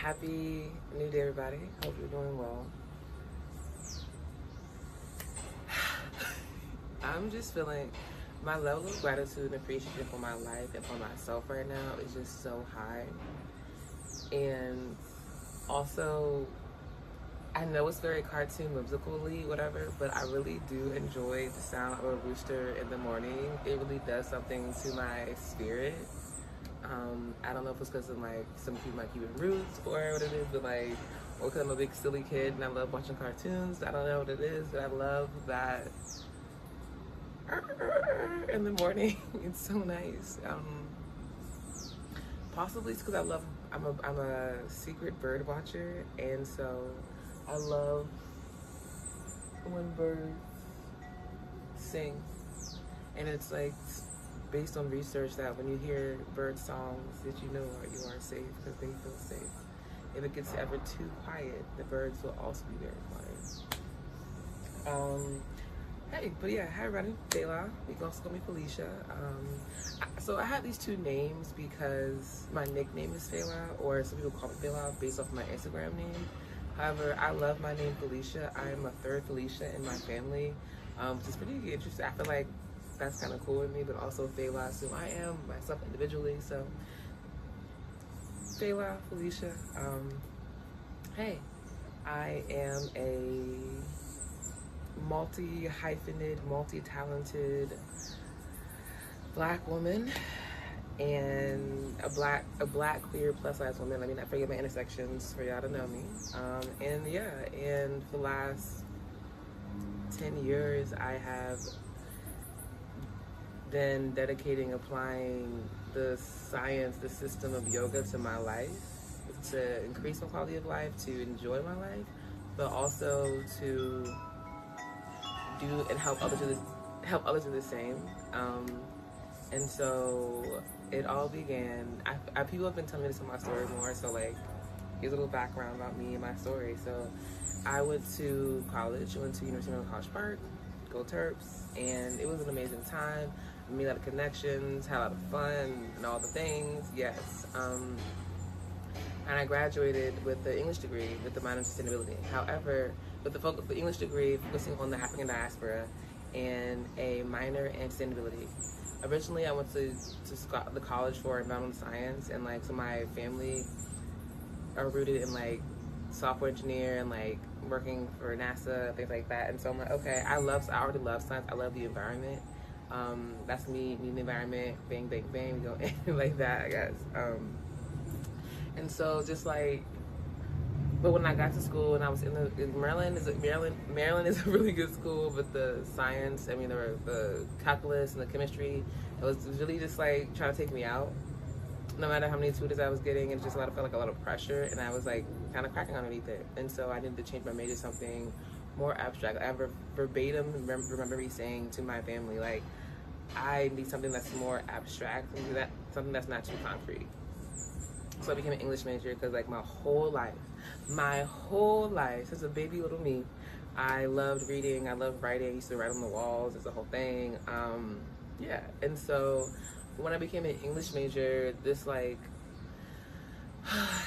Happy New Day, everybody. Hope you're doing well. I'm just feeling my level of gratitude and appreciation for my life and for myself right now is just so high. And also, I know it's very cartoon whimsically, whatever, but I really do enjoy the sound of a rooster in the morning. It really does something to my spirit. I don't know if it's because of like some people might Cuban roots or what it is, but like, or because I'm a big silly kid and I love watching cartoons. I don't know what it is, but I love that in the morning. It's so nice. Possibly it's because I'm a secret bird watcher, and so I love when birds sing, and it's like based on research that when you hear bird songs that you know you are safe because they feel safe. If it gets ever too quiet, the birds will also be very quiet. Hey, but yeah, hi everybody, Fela. You can also call me Felicia. So I have these two names because my nickname is Fela, or some people call me Fela based off my Instagram name. However, I love my name Felicia. I am a third Felicia in my family, which is pretty interesting. I feel like that's kind of cool with me, but also Fela, so I am myself individually. So Fela, Felicia. Hey, I am a multi-hyphenate, multi-talented Black woman and a black queer plus size woman. Let me not forget my intersections for y'all to know me. And for the last 10 years I have been applying the science, the system of yoga to my life to increase my quality of life, to enjoy my life, but also to do and help others do the same. And so it all began. People have been telling me to tell my story more. So like, here's a little background about me and my story. So I went to college. I went to University of College Park, go Terps, and it was an amazing time. I made a lot of connections, had a lot of fun, and all the things. Yes. And I graduated with the English degree with the minor in sustainability. However, with the English degree focusing on the African diaspora and a minor in sustainability. Originally, I went to the college for environmental science, and like, so my family are rooted in like software engineer and like working for NASA, things like that. And so I'm like, okay, I already love science. I love the environment. That's me in the environment, bang, bang, bang, we go like that, I guess. And so just like, but when I got to school and I was in Maryland is a really good school, but the science, the calculus and the chemistry, it was really just like trying to take me out. No matter how many tutors I was getting, it just felt like a lot of pressure, and I was like kind of cracking underneath it. And so I needed to change my major to something more abstract. I verbatim remember me saying to my family, like, I need something that's more abstract, something that's not too concrete. So I became an English major because like my whole life, since a baby little me, I loved reading, I loved writing, I used to write on the walls, it's a whole thing. And so when I became an English major, this like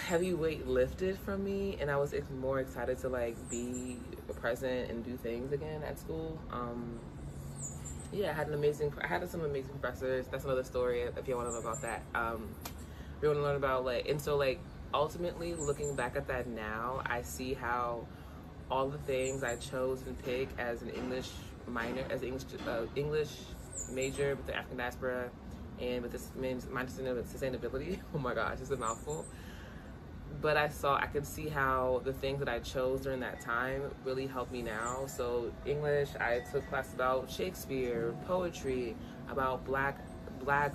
heavy weight lifted from me, and I was more excited to like be present and do things again at school. I had some amazing professors. That's another story if you want to know about that. We want to learn about ultimately looking back at that now, I see how all the things I chose and picked as an English minor, as an English major with the African diaspora and with this minor sustainability. Oh my gosh, it's a mouthful. But I could see how the things that I chose during that time really helped me now. So English, I took classes about Shakespeare, poetry, about black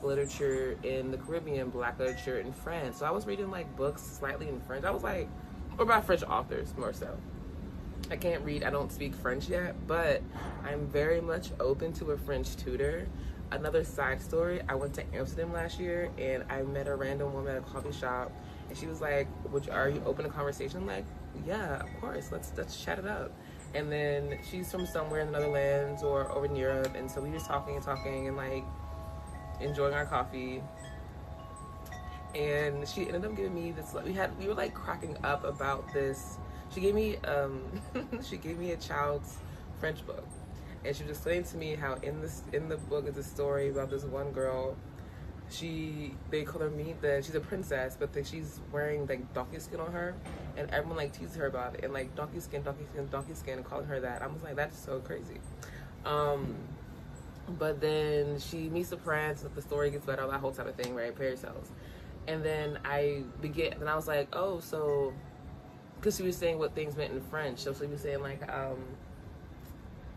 literature in the Caribbean, black literature in France. So I was reading like books slightly in French. I was like, or by French authors more so. I can't read, I don't speak French yet, but I'm very much open to a French tutor. Another side story, I went to Amsterdam last year and I met a random woman at a coffee shop, and she was like, are you open to conversation? I'm like, yeah, of course, let's chat it up. And then she's from somewhere in the Netherlands or over in Europe, and so we just talking and like enjoying our coffee. And she ended up giving me this. We were like cracking up about this. She gave me she gave me a child's French book, and she was explaining to me how in the book is a story about this one girl. They call her she's a princess, but she's wearing like donkey skin on her, and everyone like teases her about it, and like donkey skin, and calling her that. I was like, that's so crazy. But then she meets the prince, the story gets better, that whole type of thing, right? Fairy tales. And then I was like, oh, so, because she was saying what things meant in French. So she was saying like,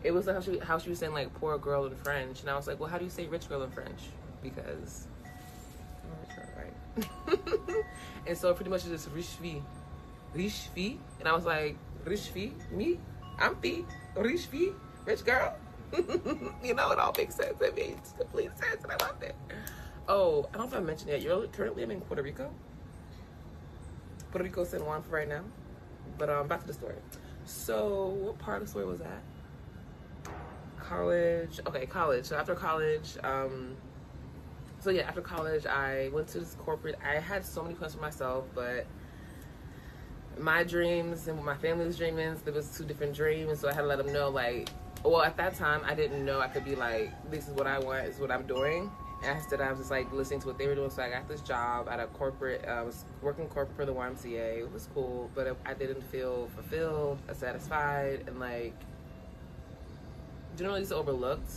it was like how she was saying like poor girl in French. And I was like, well, how do you say rich girl in French? Because I'm not sure, right? And so pretty much it's just riche fille. And I was like, riche fille? Me? I'm fille. Riche fille? Rich girl? You know, it all makes sense. It makes complete sense, and I loved it. Oh, I don't know if I mentioned it. You're currently living in Puerto Rico. Puerto Rico, San Juan for right now. But back to the story. So, what part of the story was that? College. Okay, college. So after college, after college, I went to this corporate. I had so many plans for myself, but my dreams and what my family was dreaming, there was two different dreams. So I had to let them know, like, well, at that time, I didn't know I could be like, this is what I want, this is what I'm doing. And instead, I was just like listening to what they were doing. So I got this job at a corporate, I was working corporate for the YMCA. It was cool, but I didn't feel fulfilled, satisfied, and like, generally just overlooked.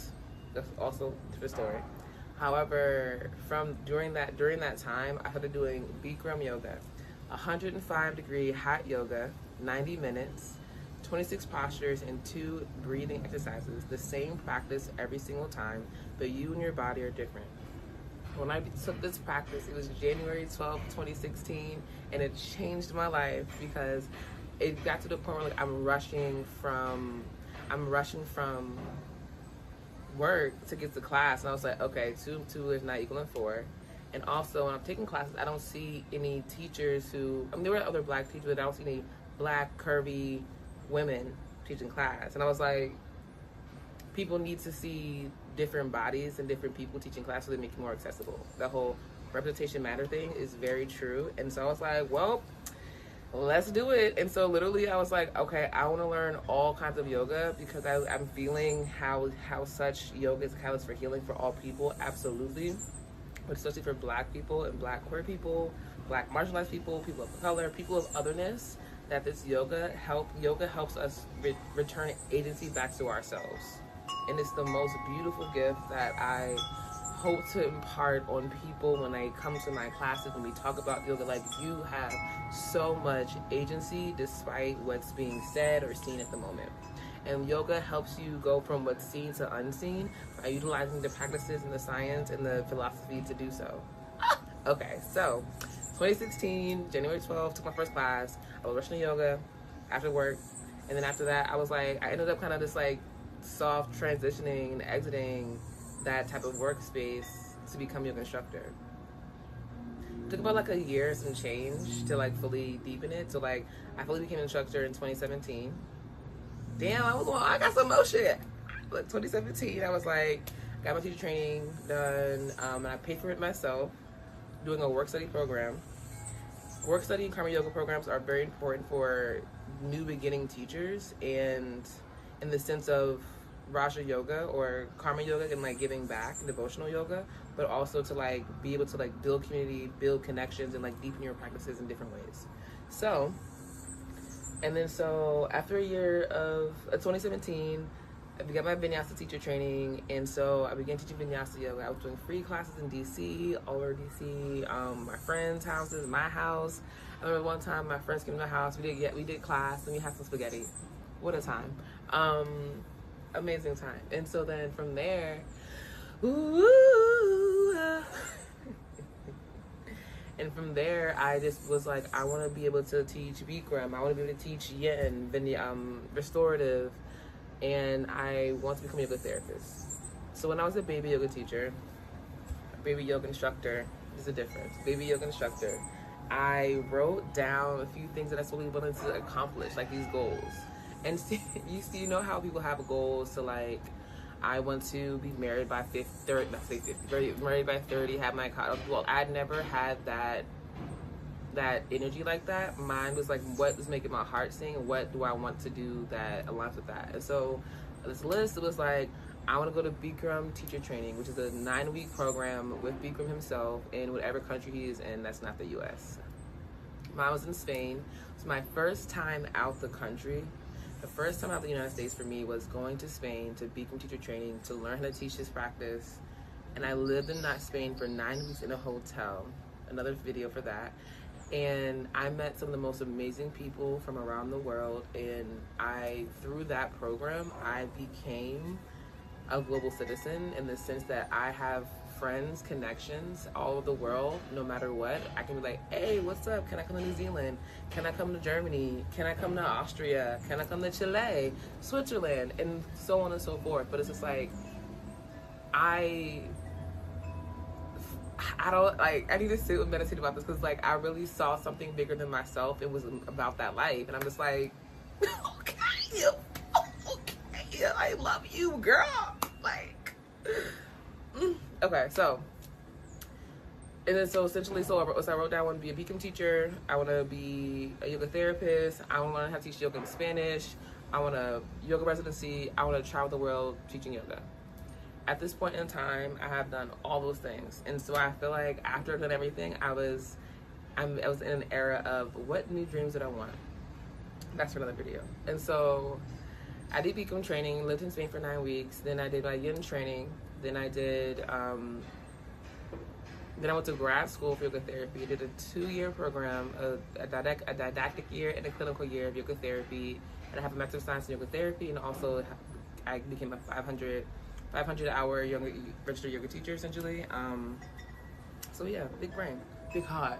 That's also the story. However, during that time, I started doing Bikram yoga, 105-degree hot yoga, 90 minutes. 26 postures and 2 breathing exercises, the same practice every single time, but you and your body are different. When I took this practice, it was January 12th, 2016, and it changed my life because it got to the point where like I'm rushing from work to get to class, and I was like, okay, 2 is not equaling 4. And also, when I'm taking classes, I don't see any teachers there were other black teachers, but I don't see any black, curvy women teaching class. And I was like, people need to see different bodies and different people teaching class so they make it more accessible. The whole representation matter thing is very true. And so I was like, well, let's do it. And so literally I was like, okay, I want to learn all kinds of yoga because I'm feeling how such yoga is a catalyst for healing for all people, absolutely, but especially for black people and black queer people, black marginalized people, people of color, people of otherness, that this yoga helps us return agency back to ourselves. And it's the most beautiful gift that I hope to impart on people when they come to my classes, when we talk about yoga. Like, you have so much agency despite what's being said or seen at the moment. And yoga helps you go from what's seen to unseen by utilizing the practices and the science and the philosophy to do so. Okay, so 2016, January 12th, took my first class. I was rushing to yoga after work. And then after that, I ended up kind of just like soft transitioning and exiting that type of workspace to become a yoga instructor. It took about like a year and some change to like fully deepen it. So like I fully became an instructor in 2017. Damn, I got some more shit. Like 2017, I was like, got my teacher training done, and I paid for it myself, doing a work study program. Work study and karma yoga programs are very important for new beginning teachers, and in the sense of Raja yoga or karma yoga and like giving back, devotional yoga, but also to like be able to like build community, build connections, and like deepen your practices in different ways. So after a year of 2017, I began my Vinyasa teacher training, and so I began teaching Vinyasa yoga. I was doing free classes in DC, all over DC, my friends' houses, my house. I remember one time my friends came to my house, we did class, and we had some spaghetti. What a time. Amazing time. And so then from there, and from there, I just was like, I want to be able to teach Bikram. I want to be able to teach Yin, restorative, and I want to become a yoga therapist. So when I was a baby yoga teacher, baby yoga instructor, there's a difference. Baby yoga instructor, I wrote down a few things that I really wanted to accomplish, like these goals. And you know how people have goals to like, I want to be married by 50, 30, not say 50, married by 30, have my college. Well, I'd never had that energy like that. Mine was like, what is making my heart sing, and what do I want to do that aligns with that? And so this list, it was like, I want to go to Bikram teacher training, which is a 9-week program with Bikram himself in whatever country he is in that's not the US. Mine was in Spain. It's my first time out the country. The first time out of the United States for me was going to Spain to Bikram teacher training to learn how to teach this practice. And I lived in that Spain for 9 weeks in a hotel. Another video for that. And I met some of the most amazing people from around the world. And through that program, I became a global citizen in the sense that I have friends, connections all over the world. No matter what, I can be like, hey, what's up? Can I come to New Zealand? Can I come to Germany? Can I come to Austria? Can I come to Chile, Switzerland, and so on and so forth? But it's just like, I don't, like, I need to sit and meditate about this, because like I really saw something bigger than myself. It was about that life, and I'm just like, okay, I love you, girl. Like, okay, so, and then so essentially, so I wrote down I want to be a Bikram teacher, I want to be a yoga therapist, I want to learn how to teach yoga in Spanish, I want a yoga residency, I want to travel the world teaching yoga. At this point in time, I have done all those things, and so I feel like after I've done everything, I was in an era of what new dreams did I want. That's for another video. And so I did Bikram training, lived in Spain for 9 weeks. Then I did my yin training. Then I did, then I went to grad school for yoga therapy. I did a 2-year program, a didactic year and a clinical year of yoga therapy. And I have a Master of Science in yoga therapy, and also I became a 500-hour registered yoga teacher, essentially. So yeah, big brain, big heart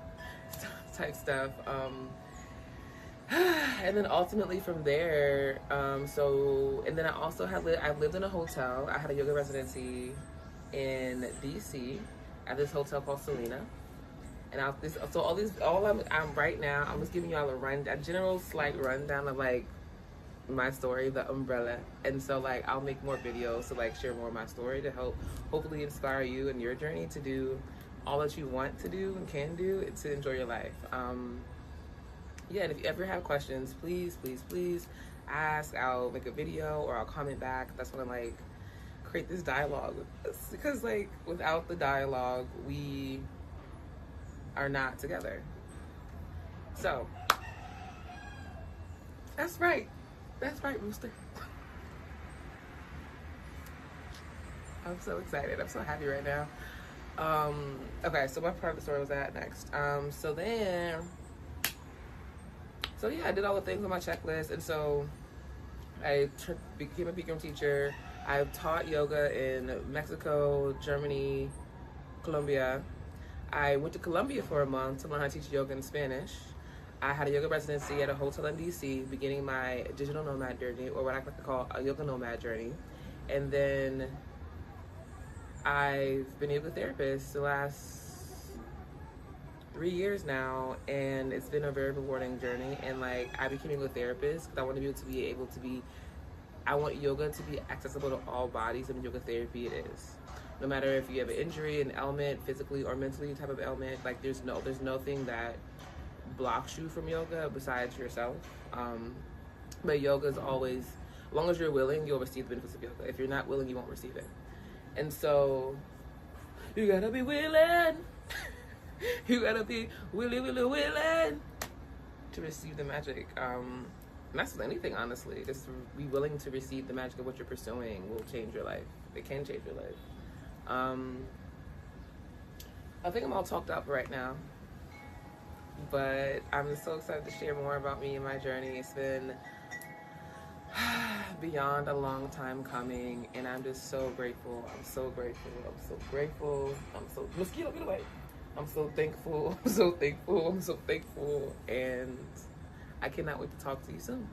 type stuff. And then ultimately from there, and then I also I've lived in a hotel. I had a yoga residency in DC at this hotel called Selena. And I'm right now, I'm just giving y'all a general slight rundown of like my story, the umbrella. And so like I'll make more videos to like share more of my story to hopefully inspire you in your journey to do all that you want to do and can do to enjoy your life. Yeah, and if you ever have questions, please ask. I'll make a video or I'll comment back. That's when I like create this dialogue, because like without the dialogue, we are not together. So that's right, Rooster. I'm so excited. I'm so happy right now. Okay, so what part of the story was that next? So yeah, I did all the things on my checklist, and so I became a Bikram teacher. I've taught yoga in Mexico, Germany, Colombia. I went to Colombia for a month to learn how to teach yoga in Spanish. I had a yoga residency at a hotel in DC, beginning my digital nomad journey, or what I like to call a yoga nomad journey. And then I've been a yoga therapist the last 3 years now, and it's been a very rewarding journey. And like I became a yoga therapist because I want to be able to be I want yoga to be accessible to all bodies, and yoga therapy it is. No matter if you have an injury, an ailment, physically or mentally type of ailment, like there's nothing that blocks you from yoga besides yourself. But yoga is always, as long as you're willing, you'll receive the benefits of yoga. If you're not willing, you won't receive it. And so you gotta be willing. You gotta be willing to receive the magic. And that's with anything, honestly. Just be willing to receive the magic of what you're pursuing will change your life. It can change your life. I think I'm all talked up right now, but I'm so excited to share more about me and my journey. It's been beyond a long time coming, and I'm just so grateful. I'm so grateful. Mosquito, get away. I'm so thankful. And I cannot wait to talk to you soon.